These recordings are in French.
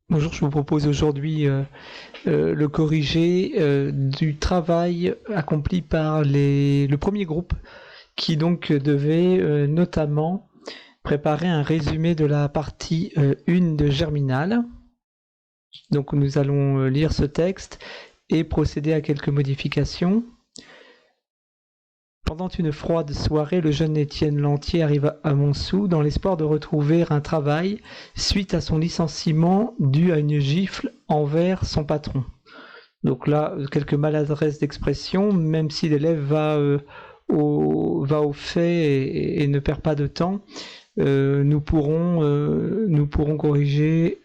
Bonjour, je vous propose aujourd'hui le corrigé du travail accompli par le premier groupe qui donc devait notamment préparer un résumé de la partie 1 de Germinal. Donc nous allons lire ce texte et procéder à quelques modifications. Pendant une froide soirée, le jeune Étienne Lantier arrive à Montsou dans l'espoir de retrouver un travail suite à son licenciement dû à une gifle envers son patron. Donc là, quelques maladresses d'expression, même si l'élève va au fait et ne perd pas de temps, nous pourrons corriger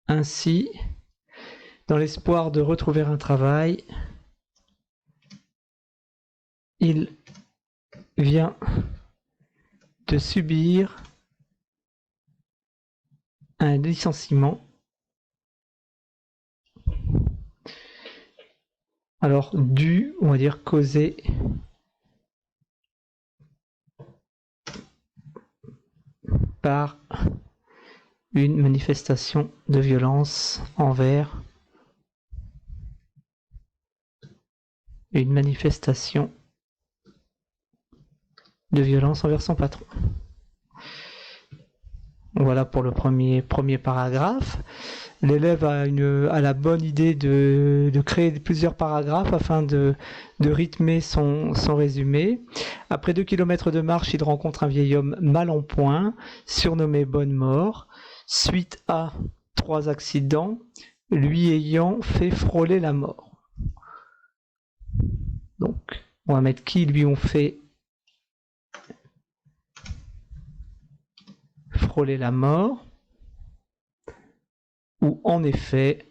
ainsi. Dans l'espoir de retrouver un travail, il vient de subir un licenciement. Alors, dû, on va dire causé par une manifestation de violence envers son patron. Voilà pour le premier paragraphe. L'élève a la bonne idée de créer plusieurs paragraphes afin de rythmer son résumé. Après 2 kilomètres de marche, il rencontre un vieil homme mal en point, surnommé Bonnemort, suite à 3 accidents, lui ayant fait frôler la mort. Donc, on va mettre qui lui ont fait frôler la mort, où en effet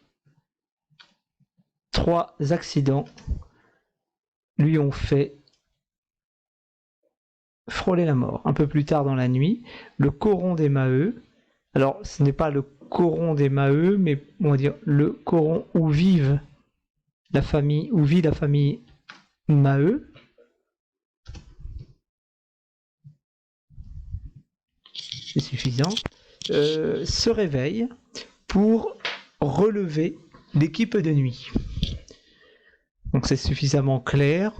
3 accidents lui ont fait frôler la mort. Un peu plus tard dans la nuit, le coron des Maheu, alors ce n'est pas le coron des Maheu, mais on va dire le coron où vit la famille Maheu, c'est suffisant, se réveille pour relever l'équipe de nuit. Donc c'est suffisamment clair.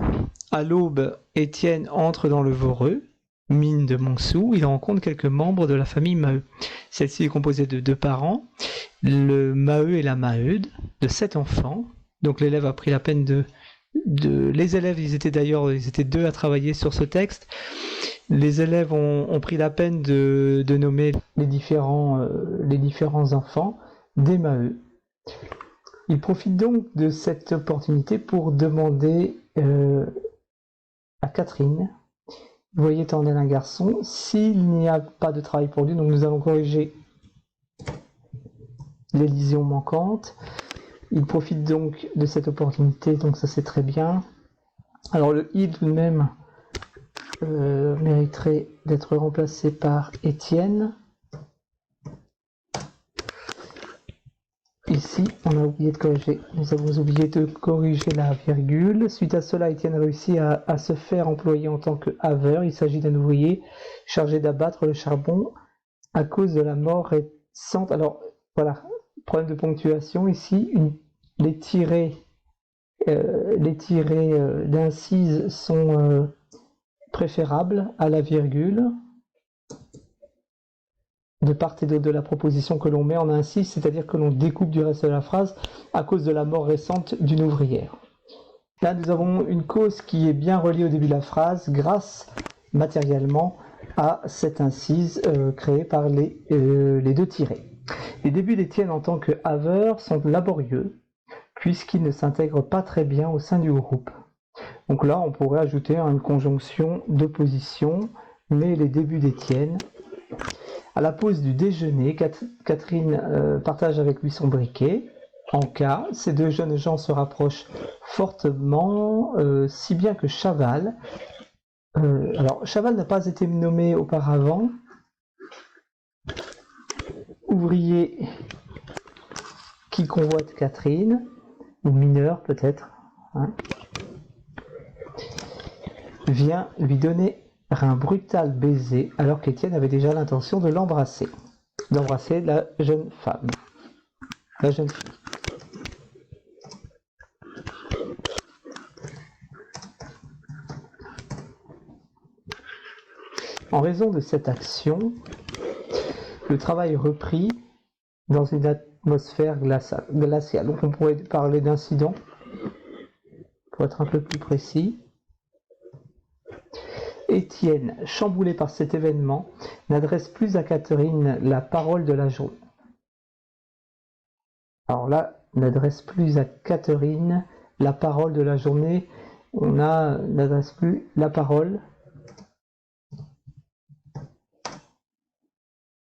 À l'aube, Étienne entre dans le Voreux, mine de Montsou. Il rencontre quelques membres de la famille Maheu. Celle-ci est composée de 2 parents, le Maheu et la Maheude, de 7 enfants. Donc l'élève a pris la peine les élèves, ils étaient 2 à travailler sur ce texte. Les élèves ont pris la peine de nommer les différents enfants des Maheu. Il profite donc de cette opportunité pour demander à Catherine, voyez en elle un garçon, s'il n'y a pas de travail pour lui. Donc nous allons corriger l'élision manquante. Il profite donc de cette opportunité, donc ça c'est très bien. Alors le il tout de même mériterait d'être remplacé par Étienne. Ici, on a oublié de corriger. Nous avons oublié de corriger la virgule. Suite à cela, Étienne réussit à se faire employer en tant que haveur. Il s'agit d'un ouvrier chargé d'abattre le charbon à cause de la mort récente. Alors, voilà, problème de ponctuation ici. Les tirés d'incise sont préférables à la virgule. De part et d'autre de la proposition que l'on met en incise, c'est-à-dire que l'on découpe du reste de la phrase à cause de la mort récente d'une ouvrière. Là, nous avons une cause qui est bien reliée au début de la phrase grâce matériellement à cette incise créée par les 2 tirés. Les débuts d'Étienne en tant que haveur sont laborieux puisqu'il ne s'intègre pas très bien au sein du groupe. Donc là, on pourrait ajouter une conjonction d'opposition, mais les débuts d'Étienne. À la pause du déjeuner, Catherine partage avec lui son briquet. En cas, ces 2 jeunes gens se rapprochent fortement, si bien que Chaval, alors Chaval n'a pas été nommé auparavant, ouvrier qui convoite Catherine, ou mineur peut-être, hein, vient lui donner un brutal baiser alors qu'Étienne avait déjà l'intention de l'embrasser. d'embrasser la jeune femme, la jeune fille. En raison de cette action, le travail reprit dans une atmosphère glaciale. Donc on pourrait parler d'incident, pour être un peu plus précis. Étienne, chamboulé par cet événement, n'adresse plus à Catherine la parole de la journée. Alors là, n'adresse plus à Catherine la parole de la journée. N'adresse plus la parole.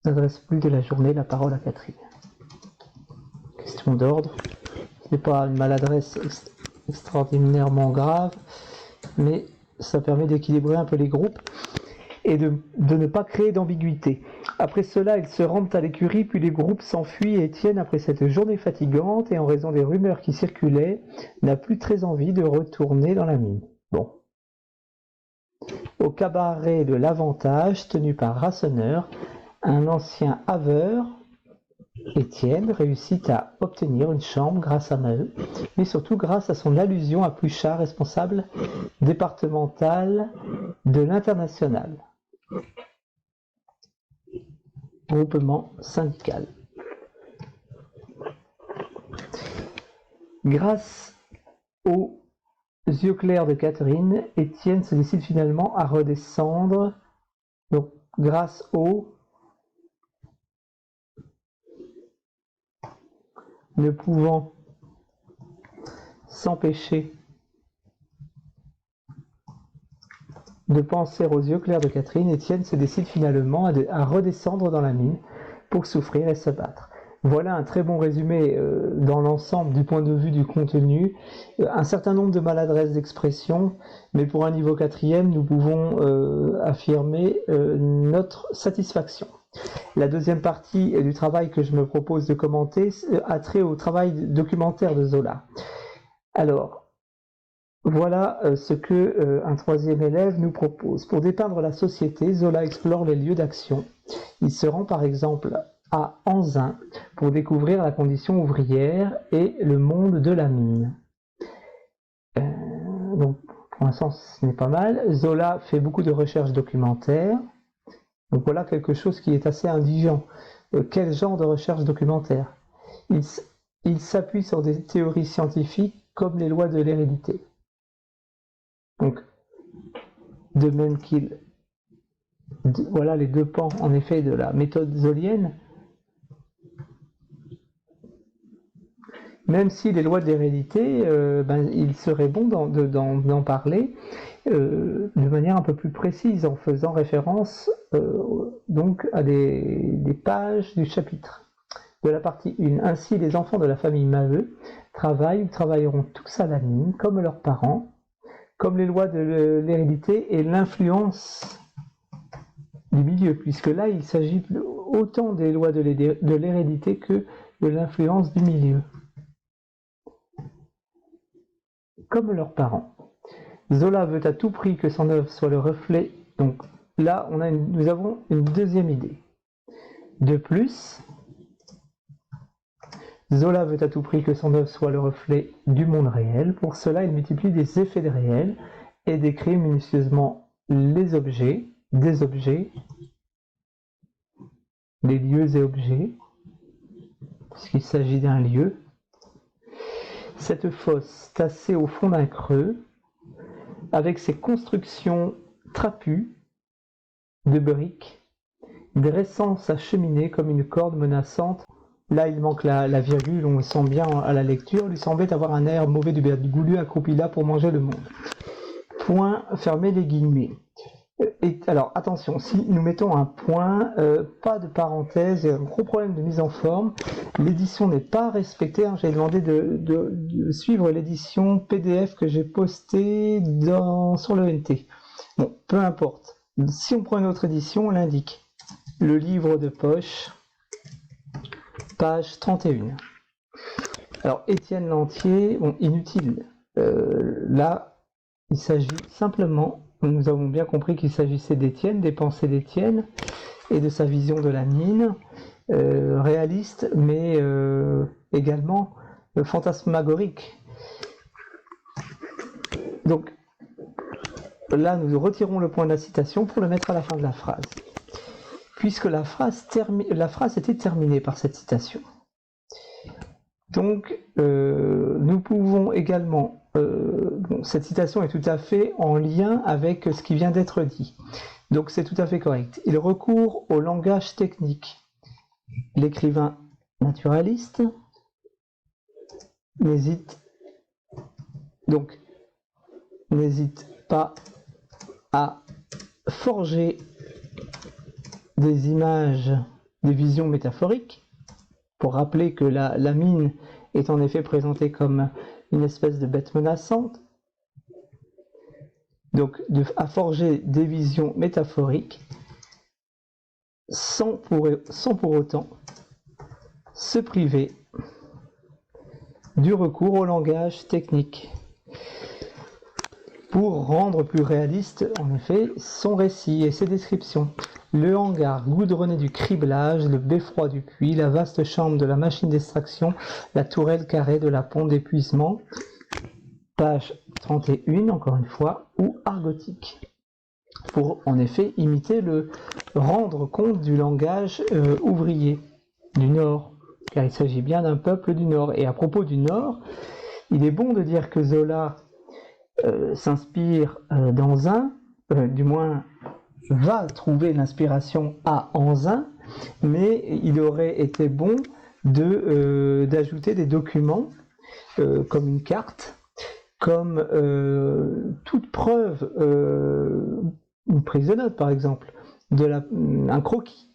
N'adresse plus de la journée la parole à Catherine. Question d'ordre. Ce n'est pas une maladresse extraordinairement grave, mais ça permet d'équilibrer un peu les groupes et de ne pas créer d'ambiguïté. Après cela, ils se rendent à l'écurie, puis les groupes s'enfuient et Étienne, après cette journée fatigante et en raison des rumeurs qui circulaient, n'a plus très envie de retourner dans la mine. Bon. Au cabaret de l'Avantage, tenu par Rasseneur, un ancien haveur, Étienne réussit à obtenir une chambre grâce à Maheu, mais surtout grâce à son allusion à Pluchart, responsable départemental de l'International, groupement syndical. Grâce aux yeux clairs de Catherine, Étienne se décide finalement à redescendre. Donc, grâce au ne pouvant s'empêcher de penser aux yeux clairs de Catherine, Étienne se décide finalement à redescendre dans la mine pour souffrir et se battre. Voilà un très bon résumé dans l'ensemble du point de vue du contenu. Un certain nombre de maladresses d'expression, mais pour un niveau 4e, nous pouvons affirmer notre satisfaction. La deuxième partie du travail que je me propose de commenter a trait au travail documentaire de Zola. Alors, voilà ce que un troisième élève nous propose. Pour dépeindre la société, Zola explore les lieux d'action. Il se rend par exemple à Anzin pour découvrir la condition ouvrière et le monde de la mine. Donc, pour l'instant, ce n'est pas mal. Zola fait beaucoup de recherches documentaires. Donc voilà quelque chose qui est assez indigent. Quel genre de recherche documentaire? Il s'appuie sur des théories scientifiques comme les lois de l'hérédité. Donc, de même voilà les deux pans en effet de la méthode zolienne. Même si les lois de l'hérédité, il serait bon d'en parler de manière un peu plus précise, en faisant référence donc à des pages du chapitre de la partie 1. Ainsi, les enfants de la famille Maheu travailleront tous à la mine, comme leurs parents, comme les lois de l'hérédité et l'influence du milieu, puisque là, il s'agit autant des lois de l'hérédité que de l'influence du milieu. Comme leurs parents. Zola veut à tout prix que son œuvre soit le reflet. Donc là, nous avons une deuxième idée. De plus, Zola veut à tout prix que son œuvre soit le reflet du monde réel. Pour cela, il multiplie des effets de réel et décrit minutieusement les objets, des objets, les lieux et objets, puisqu'il s'agit d'un lieu. Cette fosse tassée au fond d'un creux, avec ses constructions trapues de briques, dressant sa cheminée comme une corde menaçante. Là, il manque la virgule, on le sent bien à la lecture, lui semblait avoir un air mauvais du goulu accroupi là pour manger le monde. Point, fermez les guillemets. Et alors, attention, si nous mettons un point, pas de parenthèse, il y a un gros problème de mise en forme, l'édition n'est pas respectée, hein, j'ai demandé de suivre l'édition PDF que j'ai postée sur le NT. Bon, peu importe. Si on prend une autre édition, on l'indique. Le livre de poche, page 31. Alors, Étienne Lantier, bon, inutile. Là, il s'agit simplement, nous avons bien compris qu'il s'agissait d'Étienne, des pensées d'Étienne et de sa vision de la mine. réaliste, mais également fantasmagorique. Donc là, nous retirons le point de la citation pour le mettre à la fin de la phrase, puisque la phrase était terminée par cette citation. Donc, nous pouvons également... cette citation est tout à fait en lien avec ce qui vient d'être dit. Donc, c'est tout à fait correct. Il recourt au langage technique. L'écrivain naturaliste n'hésite pas à forger des images, des visions métaphoriques, pour rappeler que la mine est en effet présentée comme une espèce de bête menaçante. Donc, à forger des visions métaphoriques sans pour autant se priver du recours au langage technique pour rendre plus réaliste, en effet, son récit et ses descriptions. Le hangar goudronné du criblage, le beffroi du puits, la vaste chambre de la machine d'extraction, la tourelle carrée de la pompe d'épuisement, page 31, encore une fois, ou argotique, pour en effet imiter rendre compte du langage ouvrier du Nord, car il s'agit bien d'un peuple du Nord. Et à propos du Nord, il est bon de dire que Zola s'inspire d'Anzin, du moins va trouver l'inspiration à Anzin, mais il aurait été bon d'ajouter des documents comme une carte, comme toute preuve, une prise de notes par exemple, un croquis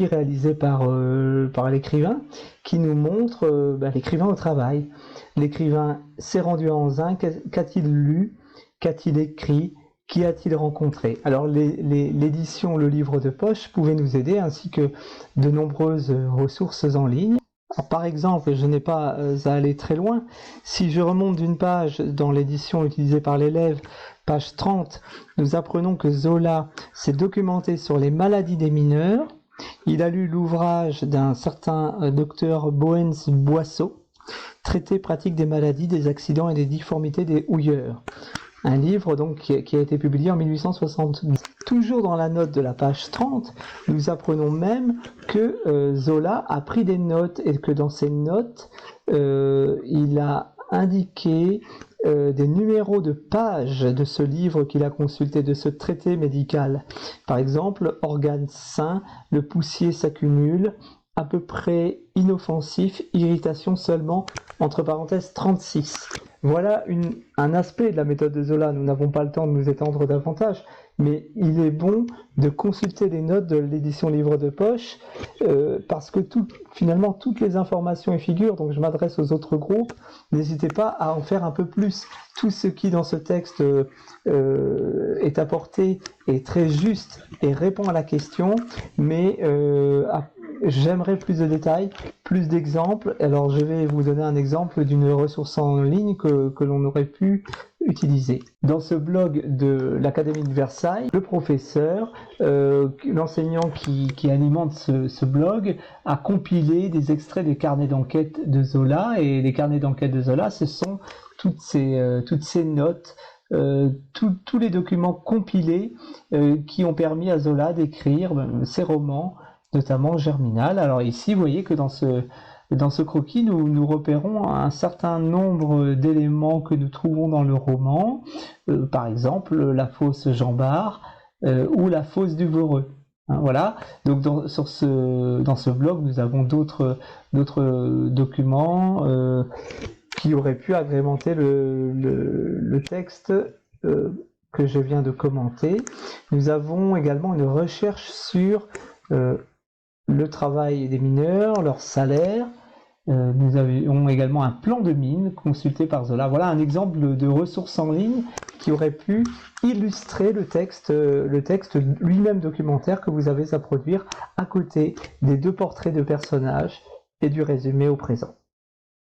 réalisé par l'écrivain qui nous montre l'écrivain au travail. L'écrivain s'est rendu à Anzin, qu'a-t-il lu, qu'a-t-il écrit, qui a-t-il rencontré? Alors l'édition Le Livre de Poche pouvait nous aider, ainsi que de nombreuses ressources en ligne. Alors, par exemple, je n'ai pas à aller très loin, si je remonte d'une page dans l'édition utilisée par l'élève, page 30, nous apprenons que Zola s'est documenté sur les maladies des mineurs. Il a lu l'ouvrage d'un certain docteur Boens-Boisseau, Traité pratique des maladies, des accidents et des difformités des houilleurs. Un livre donc qui a été publié en 1872. Toujours dans la note de la page 30, nous apprenons même que Zola a pris des notes et que dans ces notes, il a indiqué des numéros de pages de ce livre qu'il a consulté, de ce traité médical. Par exemple, organes sains, le poussier s'accumule, à peu près inoffensif, irritation seulement, entre parenthèses 36. Voilà un aspect de la méthode de Zola. Nous n'avons pas le temps de nous étendre davantage, mais il est bon de consulter les notes de l'édition Livre de Poche, parce que finalement toutes les informations y figurent, donc je m'adresse aux autres groupes, n'hésitez pas à en faire un peu plus. Tout ce qui dans ce texte est apporté est très juste et répond à la question, mais j'aimerais plus de détails, plus d'exemples. Alors je vais vous donner un exemple d'une ressource en ligne que l'on aurait pu utiliser. Dans ce blog de l'Académie de Versailles, le professeur, l'enseignant qui alimente ce blog, a compilé des extraits des carnets d'enquête de Zola, et les carnets d'enquête de Zola, ce sont toutes ces notes, tous les documents compilés qui ont permis à Zola d'écrire ses romans, notamment Germinal. Alors ici, vous voyez que dans ce croquis, nous repérons un certain nombre d'éléments que nous trouvons dans le roman, par exemple la fosse Jean Bart ou la fosse du Voreux. Hein, voilà. Donc dans ce blog, nous avons d'autres documents qui auraient pu agrémenter le texte que je viens de commenter. Nous avons également une recherche sur le travail des mineurs, leur salaire. Nous avions également un plan de mine consulté par Zola. Voilà un exemple de ressources en ligne qui aurait pu illustrer le texte lui-même documentaire que vous avez à produire à côté des deux portraits de personnages et du résumé au présent.